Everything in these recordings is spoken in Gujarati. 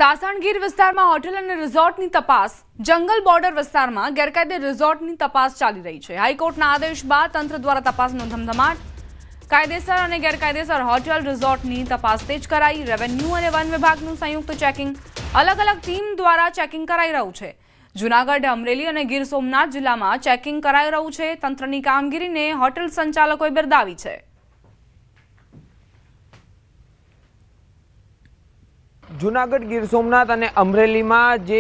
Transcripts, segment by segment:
સાસણ ગીર વિસ્તારમાં હોટેલ અને રિસોર્ટની તપાસ જંગલ બોર્ડર વિસ્તારમાં ગેરકાયદે રિસોર્ટની તપાસ ચાલી રહી છે। હાઈકોર્ટના આદેશ બાદ તંત્ર દ્વારા તપાસનો ધમધમાટ। કાયદેસર અને ગેરકાયદેસર હોટેલ રિસોર્ટની તપાસ તેજ કરાઈ। રેવન્યુ અને વન વિભાગનું સંયુક્ત ચેકિંગ અલગ અલગ ટીમ દ્વારા ચેકિંગ કરાઈ રહ્યું છે। જૂનાગઢ, અમરેલી અને ગીર સોમનાથ જિલ્લામાં ચેકિંગ કરાઈ રહ્યું છે। તંત્રની કામગીરીને હોટેલ સંચાલકોએ બિરદાવી છે। જૂનાગઢ, ગીર સોમનાથ અને અમરેલીમાં જે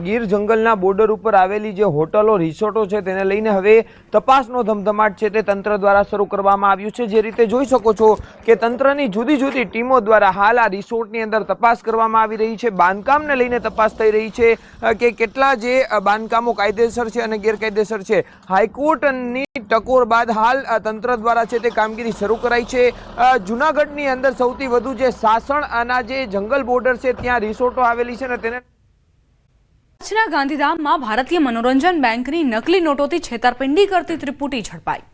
ગીર જંગલના બોર્ડર ઉપર આવેલી જે હોટલો રિસોર્ટો છે તેને લઈને હવે તપાસનો ધમધમાટ છે તે તંત્ર દ્વારા શરૂ કરવામાં આવ્યું છે। જે રીતે જોઈ શકો છો કે તંત્રની જુદી જુદી ટીમો દ્વારા હાલ આ રિસોર્ટની અંદર તપાસ કરવામાં આવી રહી છે। બાંધકામને લઈને તપાસ થઈ રહી છે કે કેટલા જે બાંધકામો કાયદેસર છે અને ગેરકાયદેસર છે। હાઈકોર્ટની ટકોર બાદ હાલ તંત્ર દ્વારા છે તે કામગીરી શરૂ કરાઈ છે। જૂનાગઢની અંદર સૌથી વધુ જે સાસણના જે જંગલ બોર્ડર છે ત્યાં રિસોર્ટો આવેલી છે ને તેને કચ્છના ગાંધીધામમાં ભારતીય મનોરંજન બેંકની નકલી નોટોથી છેતરપિંડી કરતી ત્રિપુટી ઝડપાઈ।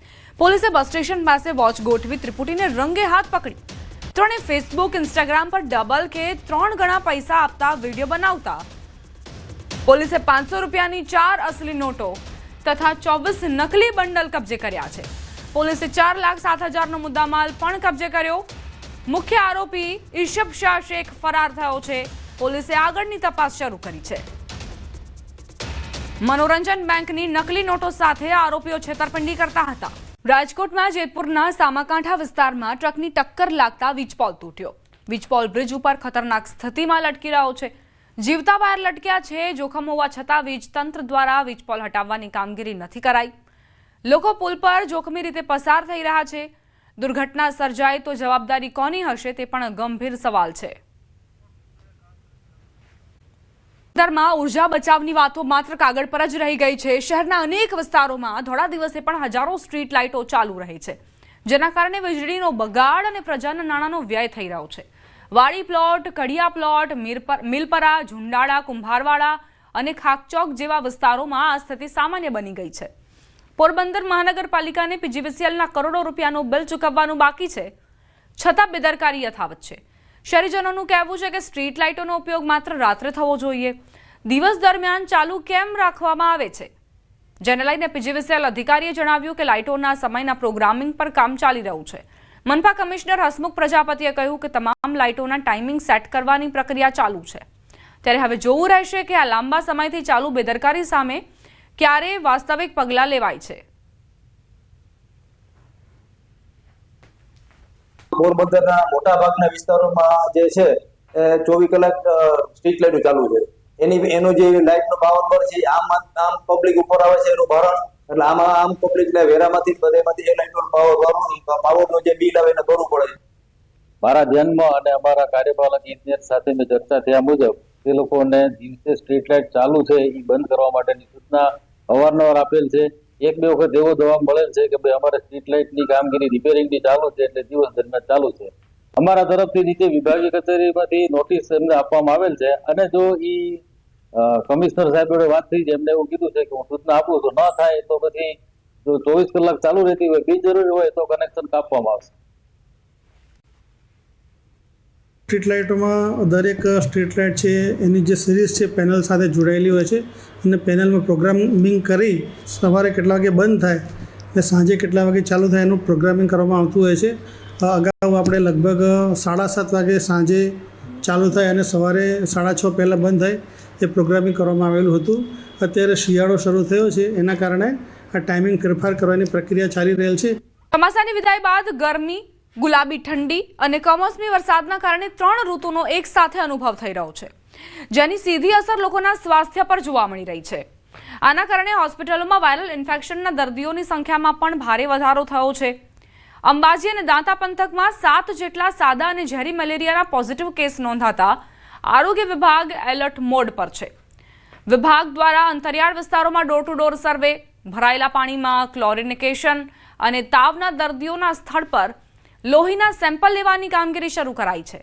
પોલીસે બસ સ્ટેશન પાસે વોચ ગોઠવી ત્રિપુટીને રંગે હાથ પકડી। ત્રણે ફેસબુક, ઇન્સ્ટાગ્રામ પર ડબલ કે 3 ગણા પૈસા આપતા વિડીયો બનાવતા પોલીસે 500 રૂપિયાની 4 અસલી નોટો તથા 24 નકલી બંડલ કબજે કર્યા છે। પોલીસે 4,07,000 નો મુદ્દામાલ પણ કબજે કર્યો। મુખ્ય આરોપી ઈશબ શાહ શેખ ફરાર થયો છે। પોલીસે આગળની તપાસ શરૂ કરી છે। મનોરંજન બેંકની નકલી નોટો સાથે આરોપીઓ છેતરપિંડી કરતા હતા। રાજકોટમાં જેતપુરના સામાકાંઠા વિસ્તારમાં ટ્રકની ટક્કર લાગતા વીજપોલ તૂટ્યો। વીજપોલ બ્રિજ ઉપર ખતરનાક સ્થિતિમાં લટકી રહ્યો છે। જીવતા વાયર લટક્યા છે। જોખમ હોવા છતાં વીજ તંત્ર દ્વારા વીજપોલ હટાવવાની કામગીરી નથી કરાઈ। લોકો પુલ પર જોખમી રીતે પસાર થઈ રહ્યા છે। દુર્ઘટના સર્જાય તો જવાબદારી કોની હશે તે પણ ગંભીર સવાલ છે। વિસ્તારમાં ઉર્જા બચાવની વાતો માત્ર કાગળ પર જ રહી ગઈ છે। શહેરના અનેક વિસ્તારોમાં ધોળા દિવસે પણ હજારો સ્ટ્રીટ લાઇટો ચાલુ રહે છે, જેના કારણે વીજળીનો બગાડ અને પ્રજાના નાણાંનો વ્યય થઈ રહ્યો છે। વાડી પ્લોટ, કડિયા પ્લોટ, મિલપરા, ઝુંડાળા, કુંભારવાડા અને ખાકચોક જેવા વિસ્તારોમાં આ સ્થિતિ સામાન્ય બની ગઈ છે। પોરબંદર મહાનગરપાલિકાને પીજીવીસીએલના કરોડો રૂપિયાનું બિલ ચૂકવવાનું બાકી છે, છતાં બેદરકારી યથાવત છે। શહેરીજનોનું કહેવું છે કે સ્ટ્રીટ લાઇટોનો ઉપયોગ માત્ર રાત્રે થવો જોઈએ, દિવસ દરમિયાન ચાલુ કેમ રાખવામાં આવે છે, જેને લઈને પીજીવીસીએલ અધિકારીએ જણાવ્યું કે લાઇટોના સમયના પ્રોગ્રામિંગ પર કામ ચાલી રહ્યું છે। મનપા કમિશનર હસમુખ પ્રજાપતિએ કહ્યું કે તમામ લાઇટોના ટાઈમિંગ સેટ કરવાની પ્રક્રિયા ચાલુ છે। ત્યારે હવે જોવું રહેશે કે આ લાંબા સમયથી ચાલુ બેદરકારી સામે ક્યારે વાસ્તવિક પગલાં લેવાય છે। પોરબંદરના મોટા ભાગના વિસ્તારોમાં જે છે 24 કલાક સ્ટ્રીટ લાઇટો ચાલુ છે। એનો જે લાઇટનો પાવર પર છે આમ પબ્લિક ઉપર આવે છે એનું ભારણ, એટલે આમ પબ્લિકને વેરામાંથી બધેમાંથી એ લાઇટનો પાવરનો જે બિલ આવે એને ભરવું પડે છે। મારા ધ્યાનમાં અને અમારા કાર્યપાલક ઇજનેર સાથે ચર્ચા થયા મુજબ તે લોકોને દિવસે સ્ટ્રીટ લાઇટ ચાલુ છે એ બંધ કરવા માટેની સૂચના અવારનવાર આપેલ છે। 1-2 વખત એવો જવાબ મળેલ છે કે ભાઈ અમારે સ્ટ્રીટ લાઇટની કામગીરી રિપેરિંગની ચાલુ છે એટલે દિવસ દરમિયાન ચાલુ છે। અમારા તરફથી નીચે વિભાગીય કચેરીમાંથી નોટિસ એમને આપવામાં આવેલ છે અને જો કમિશનર સાહેબ જોડે વાત થઈ છે, એમને એવું કીધું છે કે હું સૂચના આપું તો ન થાય તો પછી જો 24 કલાક ચાલુ રહેતી હોય, બિનજરૂરી હોય તો કનેક્શન કાપવામાં આવશે। સ્ટ્રીટ લાઇટોમાં દરેક સ્ટ્રીટ લાઇટ છે એની જે સિરીઝ છે પેનલ સાથે જોડાયેલી હોય છે અને પેનલમાં પ્રોગ્રામિંગ કરી સવારે કેટલા વાગે બંધ થાય અને સાંજે કેટલા વાગે ચાલુ થાય એનું પ્રોગ્રામિંગ કરવામાં આવતું હોય છે। અગાઉ આપણે લગભગ 7:30 વાગે સાંજે ચાલુ થાય અને સવારે 6:30 પહેલાં બંધ થાય એ પ્રોગ્રામિંગ કરવામાં આવેલું હતું। અત્યારે શિયાળો શરૂ થયો છે, એના કારણે આ ટાઈમિંગ ફેરફાર કરવાની પ્રક્રિયા ચાલી રહેલ છે। ચોમાસાની વિદાય બાદ ગરમી, ગુલાબી ઠંડી અને કમોસમી વરસાદના કારણે 3 ઋતુનો એક સાથે અનુભવ થઈ રહ્યો છે, જેની સીધી અસર લોકોના સ્વાસ્થ્ય પર જોવા મળી રહી છે। આના કારણે હોસ્પિટલોમાં વાયરલ ઇન્ફેક્શનના દર્દીઓની સંખ્યામાં પણ ભારે વધારો થયો છે। અંબાજી અને દાંતા પંથકમાં 7 જેટલા સાદા અને ઝેરી મેલેરિયાના પોઝિટિવ કેસ નોંધાતા આરોગ્ય વિભાગ એલર્ટ મોડ પર છે। વિભાગ દ્વારા અંતરિયાળ વિસ્તારોમાં ડોર ટુ ડોર સર્વે, ભરાયેલા પાણીમાં ક્લોરિનેશન અને તાવના દર્દીઓના સ્થળ પર લોહીના સેમ્પલ લેવાની કામગીરી શરૂ કરાઈ છે।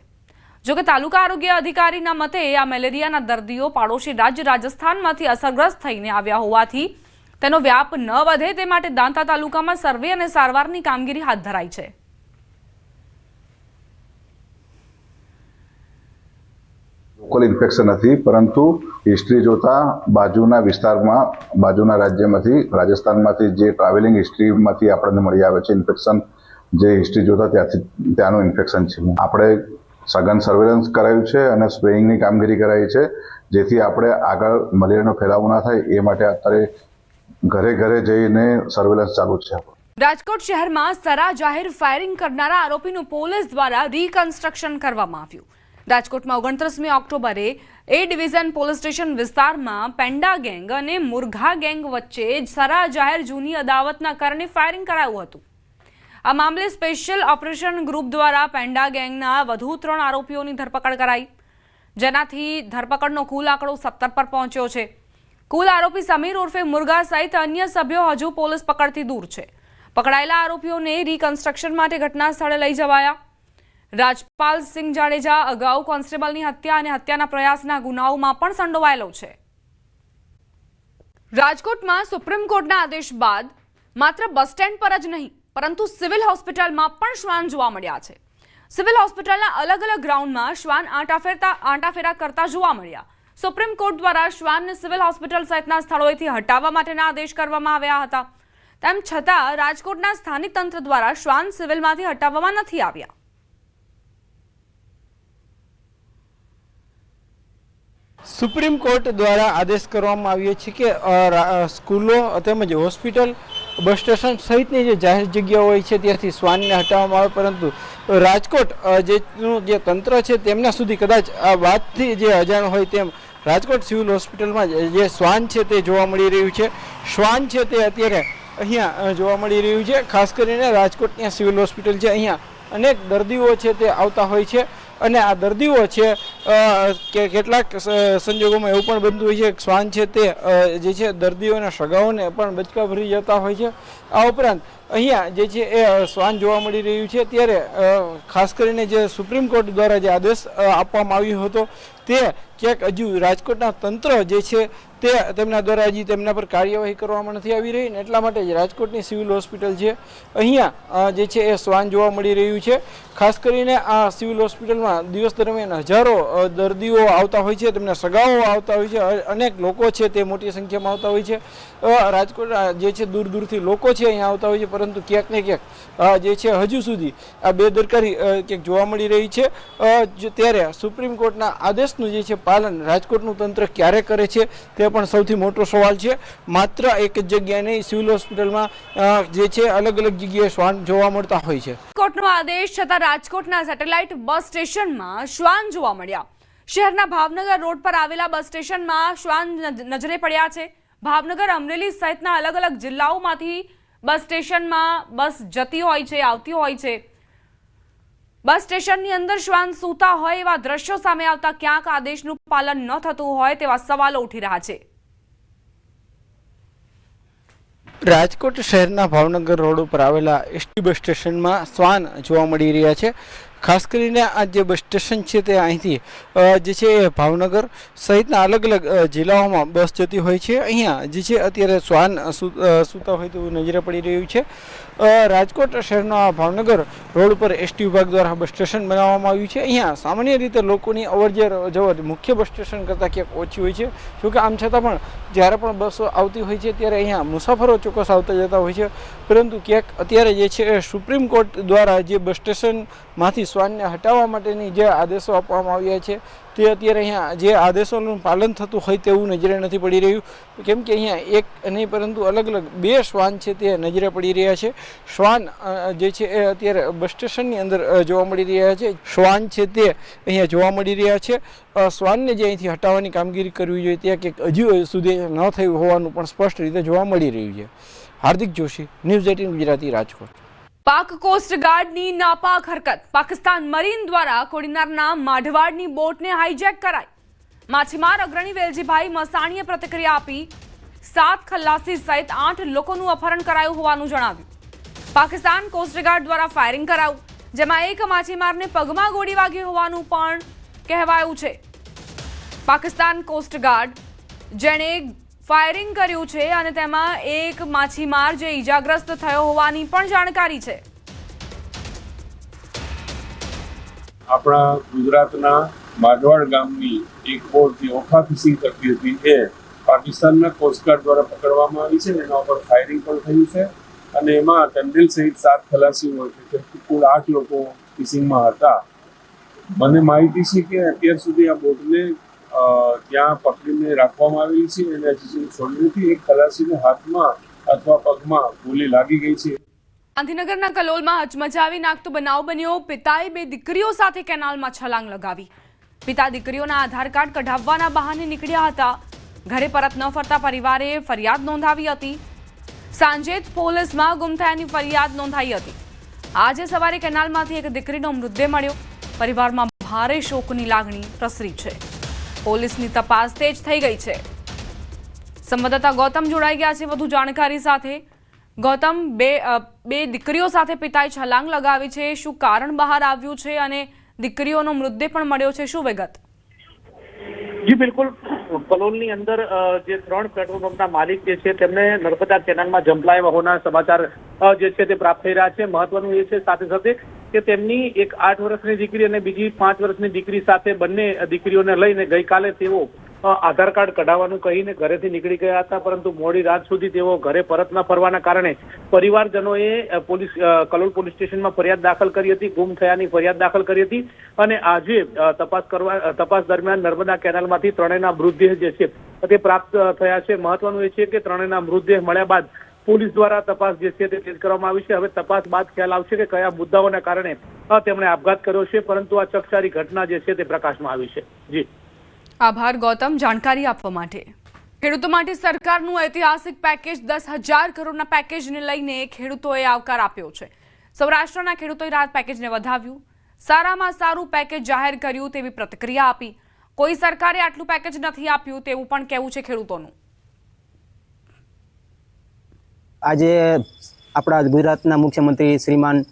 જોકે તાલુકા આરોગ્ય અધિકારીના મતે આ મેલેરિયાના દર્દીઓ પાડોશી રાજ્ય રાજસ્થાનમાંથી અસરગ્રસ્ત થઈને આવ્યા હોવાથી તેનો વ્યાપ ન વધે તે માટે દાંતા તાલુકામાં સર્વે અને સારવારની કામગીરી હાથ ધરાઈ છે। લોકલ ઇન્ફેક્શન નથી, પરંતુ હિસ્ટ્રી જોતા બાજુના વિસ્તારમાં, બાજુના રાજ્યમાંથી, રાજસ્થાનમાંથી જે ટ્રાવેલિંગ હિસ્ટ્રીમાંથી આપણને મળી આવે છે ઇન્ફેક્શન, જે હિસ્ટ્રી જોતા ત્યાંનું ઇન્ફેક્શન છે. આપણે સઘન સર્વેલન્સ કરાયું છે અને સ્પ્રેઇંગની કામગીરી કરાઈ છે, જેથી આપણે આગળ મલેરિયાનો ફેલાવો ના થાય એ માટે અત્યારે ઘરે ઘરે જઈને સર્વેલન્સ ચાલુ છે. રાજકોટ શહેરમાં સરા જાહેર ફાયરિંગ કરનારા આરોપીનું પોલીસ દ્વારા રીકન્સ્ટ્રક્શન કરવામાં આવ્યું. રાજકોટમાં 29મી ઓક્ટોબરે એ ડિવિઝન પોલીસ સ્ટેશન વિસ્તારમાં પેન્ડા ગેંગ અને મુરઘા ગેંગ વચ્ચે સરા જાહેર જૂની અદાવતના કારણે ફાયરિંગ કરાયું હતું. આ મામલે સ્પેશિયલ ઓપરેશન ગ્રુપ દ્વારા પેન્ડા ગેંગના વધુ 3 આરોપીઓની ધરપકડ કરાઈ, જેનાથી ધરપકડનો કુલ આંકડો 17 પર પહોંચ્યો છે. કુલ આરોપી સમીર ઉર્ફે મુરઘા સહિત અન્ય સભ્યો હજુ પોલીસ પકડથી દૂર છે. પકડાયેલા આરોપીઓને રીકન્સ્ટ્રક્શન માટે ઘટના સ્થળે લઈ જવાયા. રાજપાલ સિંહ જાડેજા અગાઉ કોન્સ્ટેબલની હત્યા અને હત્યાના પ્રયાસના ગુનાઓમાં પણ સંડોવાયેલો છે. રાજકોટમાં સુપ્રીમ કોર્ટના આદેશ બાદ માત્ર બસ સ્ટેન્ડ પર જ નહીં, પરંતુ સિવિલ હોસ્પિટલમાં પણ શ્વાન જોવા મળ્યા છે. સિવિલ હોસ્પિટલના અલગ અલગ ગ્રાઉન્ડમાં શ્વાન આંટાફેરા કરતા જોવા મળ્યા. સુપ્રીમ કોર્ટ દ્વારા શ્વાનને સિવિલ હોસ્પિટલ સહિતના સ્થળોએથી હટાવવા માટેના આદેશ કરવામાં આવ્યા હતા. તેમ છતાં રાજકોટના સ્થાનિક તંત્ર દ્વારા શ્વાન સિવિલમાંથી હટાવવામાં નથી આવ્યા. સુપ્રીમ કોર્ટ દ્વારા આદેશ કરવામાં આવ્યો છે કે સ્કૂલો તેમજ હોસ્પિટલ, બસ સ્ટેશન સહિતની જે જાહેર જગ્યાઓ હોય છે ત્યાંથી શ્વાનને હટાવવામાં આવે, પરંતુ રાજકોટ જે તંત્ર છે તેમના સુધી કદાચ આ વાતથી જે અજાણ હોય તેમ રાજકોટ સિવિલ હોસ્પિટલમાં જે શ્વાન છે તે જોવા મળી રહ્યું છે. શ્વાન છે તે અત્યારે અહીંયા જોવા મળી રહ્યું છે. ખાસ કરીને રાજકોટની સિવિલ હોસ્પિટલ છે, અહીંયા અનેક દર્દીઓ છે તે આવતા હોય છે અને આ દર્દીઓ છે કે કેટલાક સંજોગોમાં એવું પણ બનતું હોય છે કે શ્વાન છે તે જે છે દર્દીઓના સગાઓને પણ બચકા ભરી જતા હોય છે. આ ઉપરાંત અહીંયા જે છે એ શ્વાન જોવા મળી રહ્યું છે. ત્યારે ખાસ કરીને જે સુપ્રીમ કોર્ટ દ્વારા જે આદેશ આપવામાં આવ્યો હતો તે ક્યાંક હજુ રાજકોટના તંત્ર જે છે તે તેમના દ્વારા હજી તેમના પર કાર્યવાહી કરવામાં નથી આવી રહી ને એટલા માટે જ રાજકોટની સિવિલ હોસ્પિટલ છે અહીંયા જે છે એ શ્વાન જોવા મળી રહ્યું છે. ખાસ કરીને આ સિવિલ હોસ્પિટલમાં દિવસ દરમિયાન હજારો દર્દીઓ આવતા હોય છે, તેમના સગાઓ આવતા હોય છે, અનેક લોકો છે તે મોટી સંખ્યામાં આવતા હોય છે. રાજકોટ જે છે દૂર દૂરથી લોકો છે અહીંયા આવતા હોય છે, પરંતુ ક્યાંક ને ક્યાંક જે છે હજુ સુધી આ બેદરકારી ક્યાંક જોવા મળી રહી છે. ત્યારે સુપ્રીમ કોર્ટના આદેશનું જે છે પાલન રાજકોટનું તંત્ર ક્યારે કરે છે તે પણ સૌથી મોટો સવાલ છે. માત્ર એક જ જગ્યાએ નહીં, સિવિલ હોસ્પિટલમાં જે છે અલગ અલગ જગ્યાએ શ્વાન જોવા મળતા હોય છે. કોર્ટનો આદેશ છતાં રાજકોટના સેટેલાઇટ બસ સ્ટેશનમાં શ્વાન જોવા મળ્યા. શહેરના ભાવનગર રોડ પર આવેલા બસ સ્ટેશનમાં શ્વાન નજરે પડ્યા છે. ભાવનગર, અમરેલી સહિતના અલગ અલગ જિલ્લાઓમાંથી બસ સ્ટેશનમાં બસ જતી હોય છે, આવતી હોય છે. બસ સ્ટેશનની અંદર શ્વાન સૂતા હોય એવા દ્રશ્યો સામે આવતા ક્યાંક આદેશનું પાલન ન થતું હોય તેવા સવાલો ઉઠી રહ્યા છે. રાજકોટ શહેરના ભાવનગર રોડ ઉપર આવેલા એસટી બસ સ્ટેશનમાં શ્વાન જોવા મળી રહ્યા છે. ખાસ કરીને આ જે બસ સ્ટેશન છે તે અહીંથી જે છે એ ભાવનગર સહિતના અલગ અલગ જિલ્લાઓમાં બસ જતી હોય છે. અહીંયા જે છે અત્યારે શ્વાન સૂતા હોય તેવું નજરે પડી રહ્યું છે. રાજકોટ શહેરના ભાવનગર રોડ ઉપર એસટી વિભાગ દ્વારા બસ સ્ટેશન બનાવવામાં આવ્યું છે. અહીંયા સામાન્ય રીતે લોકોની અવરજવર મુખ્ય બસ સ્ટેશન કરતાં ક્યાંક ઓછી હોય છે. જોકે આમ છતાં પણ જ્યારે પણ બસો આવતી હોય છે ત્યારે અહીંયા મુસાફરો ચોક્કસ આવતા જતા હોય છે, પરંતુ ક્યાંક અત્યારે જે છે સુપ્રીમ કોર્ટ દ્વારા જે બસ સ્ટેશનમાંથી શ્વાનને હટાવવા માટેની જે આદેશો આપવામાં આવ્યા છે તે અત્યારે અહીંયા જે આદેશોનું પાલન થતું હોય તેવું નજરે નથી પડી રહ્યું. કેમ કે અહીંયા એક નહીં પરંતુ અલગ અલગ 2 શ્વાન છે તે નજરે પડી રહ્યા છે. શ્વાન જે છે એ અત્યારે બસ સ્ટેશનની અંદર જોવા મળી રહ્યા છે. શ્વાન છે તે અહીંયા જોવા મળી રહ્યા છે. શ્વાનને જે અહીંથી હટાવવાની કામગીરી કરવી જોઈએ ત્યાં ક્યાંક હજુ સુધી ન થયું હોવાનું પણ સ્પષ્ટ રીતે જોવા મળી રહ્યું છે. હાર્દિક જોશી, ન્યૂઝ 18 ગુજરાતી, રાજકોટ. પાક કોસ્ટ ગાર્ડની નાપાક હરકત. પાકિસ્તાન મરીન દ્વારા કોડીનારના માઢવાડની બોટને હાઈજેક કરાઈ. માછીમાર અગ્રણી વેલજીભાઈ મસાણીએ પ્રતિક્રિયા આપી. 7 ખલાસી સહિત 8 લોકોનું અપહરણ કરાયું હોવાનું જણાવ્યું. પાકિસ્તાન કોસ્ટ ગાર્ડ દ્વારા ફાયરિંગ કરાયું, જેમાં એક માછીમારને પગમાં ગોળી વાગી હોવાનું પણ કહેવાયું છે. પાકિસ્તાન કોસ્ટ ગાર્ડ જેણે ફાયરિંગ કર્યું છે અને તેમાં એક માછીમાર જે ઈજાગ્રસ્ત થયો હોવાની પણ જાણકારી છે. આપણા ગુજરાતના માડવાડ ગામની એક બોટ જે ઓખા ફિશિંગ કરતી હતી એ પાકિસ્તાનના કોસ્ટગાર્ડ દ્વારા પકડવામાં આવી છે. એના ઉપર ફાયરિંગ પણ થયું છે અને એમાં ટંડેલ સહિત 7 ખલાસીઓ છે. કુલ 8 લોકો ફિશિંગમાં હતા. મને માહિતી છે કે અત્યાર સુધી આ બોટને ત્યાં પકડીને રાખવામાં આવેલી છે અને હજી સુધી છોડી નથી. એક ખલાસીને હાથમાં અથવા પગમાં ગોળી લાગી ગઈ છે. ગાંધીનગરના કલોલમાં હચમચાવી નાખતો બનાવ બન્યો. પિતાએ 2 દીકરીઓ સાથે કેનાલમાં છલાંગ લગાવી. પિતા દીકરીઓના આધાર કાર્ડ કઢાવવાના બહાને નીકળ્યા હતા. ઘરે પરત ન ફરતા પરિવારે ફરિયાદ નોંધાવી હતી. સાંજે જ પોલીસમાં ગુમ થયાની ફરિયાદ નોંધાઈ હતી. આજે સવારે કેનાલમાંથી એક દીકરીનો મૃતદેહ મળ્યો. પરિવારમાં ભારે શોકની લાગણી પ્રસરી છે. પોલીસની તપાસ તેજ થઈ ગઈ છે. સંવાદદાતા ગૌતમ જોડાઈ ગયા છે વધુ જાણકારી સાથે. ગૌતમ, બે દીકરીઓ સાથે પિતાએ છલાંગ લગાવી છે. શું કારણ બહાર આવ્યું છે અને દીકરીઓનો મૃતદેહ પણ મળ્યો છે? શું વિગત? જી બિલકુલ, કલોલની અંદર જે 3 પેટ્રોલ પંપના માલિક જે છે તેમને નર્મદા કેનાલમાં ઝંપલાવ્યા હોવાના સમાચાર જે છે તે પ્રાપ્ત થઈ રહ્યા છે. મહત્વનું એ છે સાથે સાથે કે તેમની એક 8 વર્ષની દીકરી અને બીજી 5 વર્ષની દીકરી સાથે બંને દીકરીઓને લઈને ગઈકાલે તેઓ આધાર કાર્ડ કઢાવવાનું કહીને ઘરેથી નીકળી ગયા હતા, પરંતુ મોડી રાત સુધી તેઓ ઘરે પરત ન ફરવાના કારણે પરિવારજનોએ કલોલ પોલીસ સ્ટેશનમાં ફરિયાદ દાખલ કરી હતી. ગુમ થયાની ફરિયાદ દાખલ કરી હતી અને આજે તપાસ દરમિયાન નર્મદા કેનાલમાંથી 3 મૃતદેહ જે છે તે પ્રાપ્ત થયા છે. મહત્વનું એ છે કે 3 મૃતદેહ મળ્યા બાદ પોલીસ દ્વારા તપાસ જે છે તે તેજ કરવામાં આવી છે. હવે તપાસ બાદ ખ્યાલ આવશે કે કયા મુદ્દાઓના કારણે તેમણે આપઘાત કર્યો છે, પરંતુ આ ચકચારી ઘટના જે છે તે પ્રકાશમાં આવી છે. જી આભાર ગૌતમ જાણકારી આપવા માટે. ખેડૂતો માટે સરકારનું ઐતિહાસિક પેકેજ 10,000 કરોડના પેકેજને લઈને ખેડૂતોએ આવકાર આપ્યો છે. સૌરાષ્ટ્રના ખેડૂતોએ રાહત પેકેજને વધાવ્યું. સારામાં સારું પેકેજ જાહેર કર્યું તેવી પ્રતિક્રિયા આપી. કોઈ સરકારે આટલું પેકેજ નથી આપ્યું તેવું પણ કહેવું છે ખેડૂતોનું. આજે આપણા ગુજરાતના મુખ્યમંત્રી શ્રીમાન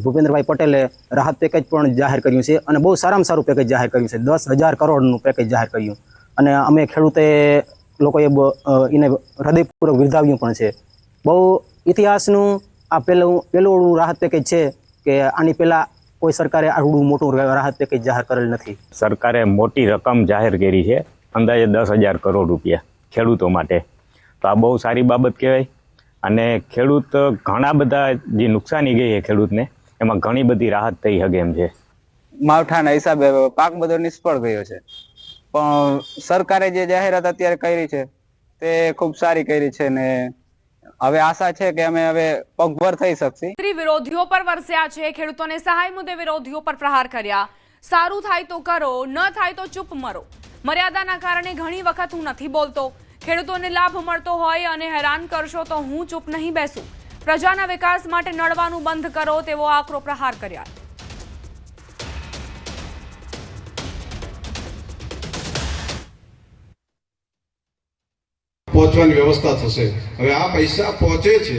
ભૂપેન્દ્રભાઈ પટેલે રાહત પેકેજ પણ જાહેર કર્યું છે અને બહુ સારામાં સારું પેકેજ જાહેર કર્યું છે. 10,000 કરોડનું પેકેજ જાહેર કર્યું અને અમે ખેડૂતે લોકોએ એને હૃદયપૂર્વક બિરદાવ્યું પણ છે. બહુ ઇતિહાસનું આ પહેલું રાહત પેકેજ છે કે આની પહેલાં કોઈ સરકારે આટલું મોટું રાહત પેકેજ જાહેર કરેલ નથી. સરકારે મોટી રકમ જાહેર કરી છે, અંદાજે 10,000 કરોડ રૂપિયા ખેડૂતો માટે. તો આ બહુ સારી બાબત કહેવાય અને ખેડૂત ઘણા બધા જે નુકસાની ગઈ છે ખેડૂતને એમાં ઘણી બધી રાહત થઈ શકે એમ છે. માવઠાના હિસાબે પાક બધો નિષ્ફળ ગયો છે, પણ સરકારે જે જાહેરાત અત્યારે કરી છે તે ખૂબ સારી કરી છે ને હવે આશા છે કે અમે હવે પગભર થઈ શકશે. વિરોધીઓ પર વરસ્યા છે. ખેડૂતોને સહાય મુદ્દે વિરોધીઓ પર પ્રહાર કર્યા. સારું થાય તો કરો, ન થાય તો ચૂપ મરો. મર્યાદાના કારણે ઘણી વખત હું નથી બોલતો. ખેડૂતોને લાભ મળતો હોય અને હેરાન કરશો તો હું ચૂપ નહીં બેસું. પ્રજાના વિકાસ માટે નડવાનું બંધ કરો તેવો આકરો પ્રહાર કર્યા. પહોંચવાની વ્યવસ્થા થશે. હવે આ પૈસા પહોંચે છે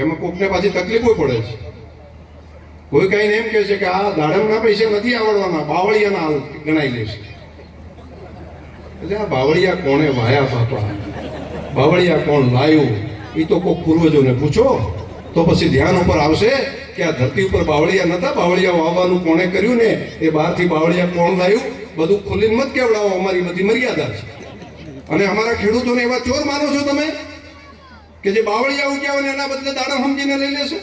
એમાં કોકને પાછી તકલીફો પડે છે. કોઈ કઈને એમ કહે છે કે આ દાડમના પૈસા નથી આવડવાના, બાવળિયાના ગણાઈ લેશે. આ બાવળિયા કોણે વાયા બાપા, બાવળિયા કોણ લાયું એ તો કોઈ પૂર્વજોને પૂછો તો પછી ધ્યાન ઉપર આવશે કે આ ધરતી ઉપર બાવળિયા નતા. બાવળિયા વાવવાનું કોણે કર્યું ને એ બહારથી બાવળિયા કોણ લાયું બધું ખુલ્લીને મત કેવડાવો. અમારી બધી મર્યાદા છે અને અમારા ખેડૂતોને એવા ચોર માનો છો તમે કે જે બાવળિયા ઉગ્યા હોય એના બદલે દાડમ સમજીને લઈ લેશે?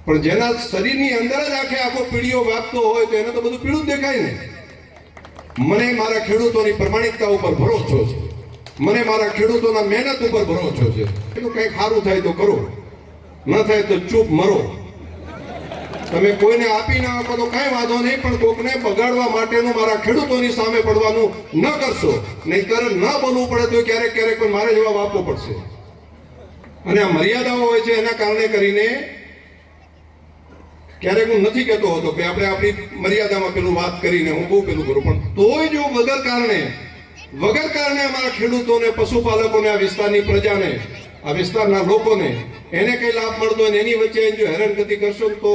પણ જેના શરીરની અંદર જ આખો પીળીઓ વ્યાપતો હોય તો એને તો બધું પીળું જ દેખાય ને. મને મારા ખેડૂતોની પ્રમાણિકતા ઉપર ભરોસો છે, મને મારા ખેડૂતોના મહેનત ઉપર ભરોસો છે. કંઈક સારું થાય તો કરો, ન થાય તો ચૂપ મરો. તમે કોઈને આપી ના આપો તો કાંઈ વાંધો નહીં, પણ કોકને બગાડવા માટેનું મારા ખેડૂતોની સામે પડવાનું ન કરશો. નહીંતર ન બનવું પડે તો ક્યારેક ક્યારેક પણ મારે જવાબ આપવો પડશે. અને આ મર્યાદાઓ હોય છે એના કારણે કરીને ક્યારેક હું નથી કહેતો હતો કે આપણે આપણી મર્યાદામાં પેલું વાત કરીને હું બહુ પેલું કરું, પણ તોય જો વગર કારણે અમારા ખેડૂતોને, પશુપાલકોને, આ વિસ્તારની પ્રજાને, આ વિસ્તારના લોકોને એને કઈ લાભ મળતો હોય એની વચ્ચે જો હેરાનગતિ કરશો તો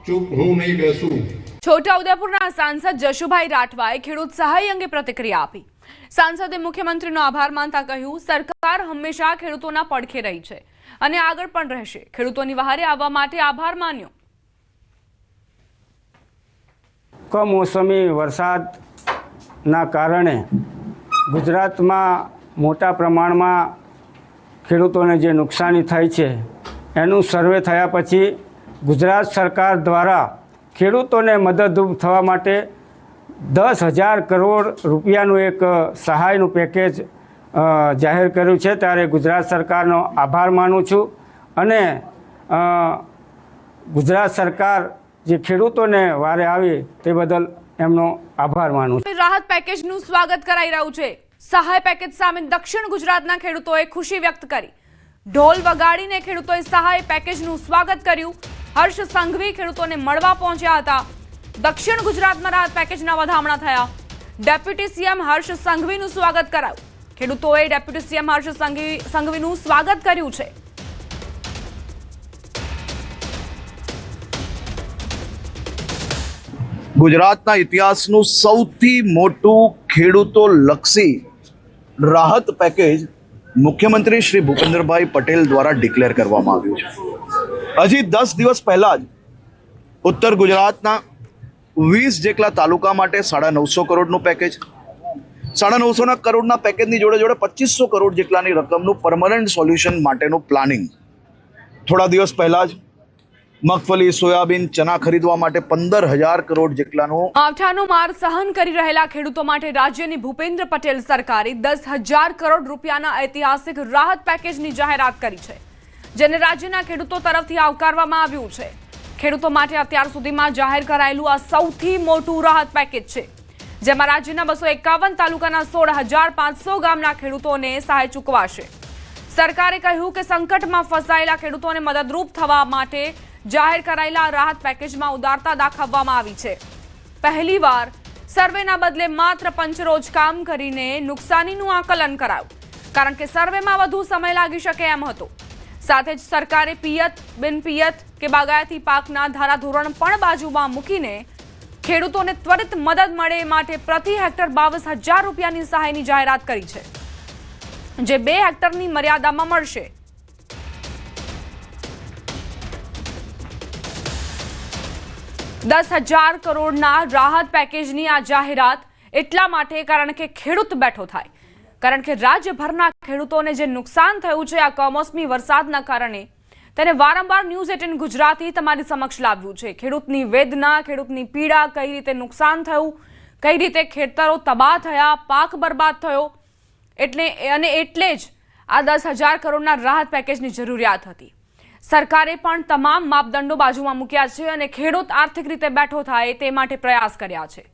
ચૂપ હું નહીં બેસું. છોટાઉદેપુરના સાંસદ જશુભાઈ રાઠવાએ ખેડૂત સહાય અંગે પ્રતિક્રિયા આપી. સાંસદે મુખ્યમંત્રીનો આભાર માનતા કહ્યું, સરકાર હંમેશા ખેડૂતોના પડખે રહી છે અને આગળ પણ રહેશે. ખેડૂતોની વહારે આવવા માટે આભાર માન્યો. કમોસમી વરસાદના કારણે ગુજરાતમાં મોટા પ્રમાણમાં ખેડૂતોને જે નુકસાની થઈ છે એનું સર્વે થયા પછી ગુજરાત સરકાર દ્વારા ખેડૂતોને મદદરૂપ થવા માટે 10,000 કરોડ રૂપિયાનું એક સહાયનું પેકેજ જાહેર કર્યું છે। ત્યારે ગુજરાત સરકારનો આભાર માનું છું અને ગુજરાત સરકાર જે ખેડૂતોને વારે આવી તે બદલ એમનો આભાર માનું છું। રાહત પેકેજનું સ્વાગત કરાઈ રહ્યું છે। સહાય પેકેજ સામે દક્ષિણ ગુજરાતના ખેડૂતોએ ખુશી વ્યક્ત કરી। ઢોલ વગાડીને ખેડૂતોએ સહાય પેકેજનું સ્વાગત કર્યું। હર્ષ સંઘવી ખેડૂતોને મળવા પહોંચ્યા હતા। દક્ષિણ ગુજરાતમાં રાહત પેકેજના વધામણા થયા। ડેપ્યુટી સીએમ હર્ષ સંઘવીનું સ્વાગત કરાયું। ખેડૂતોએ ડેપ્યુટી સીએમ હર્ષ સંઘવીનું સ્વાગત કર્યું છે। ગુજરાતના ઇતિહાસનું સૌથી મોટું ખેડૂતો લક્ષી રાહત પેકેજ મુખ્યમંત્રી શ્રી ભૂપેન્દ્રભાઈ પટેલ દ્વારા ડિક્લેર કરવામાં આવ્યું છે। હજી 10 દિવસ પહેલા જ ઉત્તર ગુજરાતના 20 જેટલા તાલુકા માટે 950 કરોડનું પેકેજ, 950 કરોડના પેકેજની જોડે 2500 કરોડ જેટલાની રકમનું પરમનન્ટ સોલ્યુશન માટેનું પ્લાનિંગ। થોડા દિવસ પહેલા જ મગફળી, સોયાબીન, ચના ખરીદવા માટે 15,000 કરોડ જેટલાનું માવઠાનો માર સહન કરી રહેલા ખેડૂતો માટે રાજ્યની ભૂપેન્દ્ર પટેલ સરકારે 10,000 કરોડ રૂપિયાના ઐતિહાસિક રાહત પેકેજની જાહેરાત કરી છે, જેને રાજ્યના ખેડૂતો તરફથી આવકારવામાં આવ્યું છે। ખેડૂતો માટે અત્યાર સુધીમાં જાહેર કરાયેલું આ સૌથી મોટું રાહત પેકેજ છે, જેમાં રાજ્યના 251 તાલુકાના 16,500 ગામના ખેડૂતોને સહાય ચૂકવાશે। સરકારે કહ્યું કે સંકટમાં ફસાયેલા ખેડૂતોને મદદરૂપ થવા માટે જાહેર કરાયેલા રાહત પેકેજમાં ઉદારતા દાખવવામાં આવી છે। પહેલીવાર સર્વેના બદલે માત્ર પંચરોજ કામ કરીને નુકસાનીનું આકલન કરાયું, કારણ કે સર્વેમાં વધુ સમય લાગી શકે એમ હતો। સાથે જ સરકારે પિયત, બિનપિયત કે બાગાયતી પાકના ધારાધોરણ પણ બાજુમાં મૂકીને ખેડૂતોને ત્વરિત મદદ મળે એ માટે પ્રતિ હેક્ટર 22,000 રૂપિયાની સહાયની જાહેરાત કરી છે, જે 2 હેક્ટરની મર્યાદામાં મળશે। ₹10,000 કરોડના રાહત પેકેજની આ જાહેરાત એટલા માટે કારણ કે ખેડૂત બેઠો થાય, કારણ કે રાજ્યભરના ખેડૂતોને જે નુકસાન થયું છે આ કમોસમી વરસાદના કારણે, તેને વારંવાર ન્યૂઝ 18 ગુજરાતી તમારી સમક્ષ લાવ્યું છે। ખેડૂતની વેદના, ખેડૂતની પીડા, કઈ રીતે નુકસાન થયું, કઈ રીતે ખેતરો તબાહ થયા, પાક બરબાદ થયો, એટલે જ આ 10,000 કરોડના રાહત પેકેજની જરૂરિયાત હતી। સરકારે પણ તમામ માપદંડો બાજુમાં મૂક્યા છે અને ખેડૂત આર્થિક રીતે બેઠો થાય તે માટે પ્રયાસ કર્યા છે।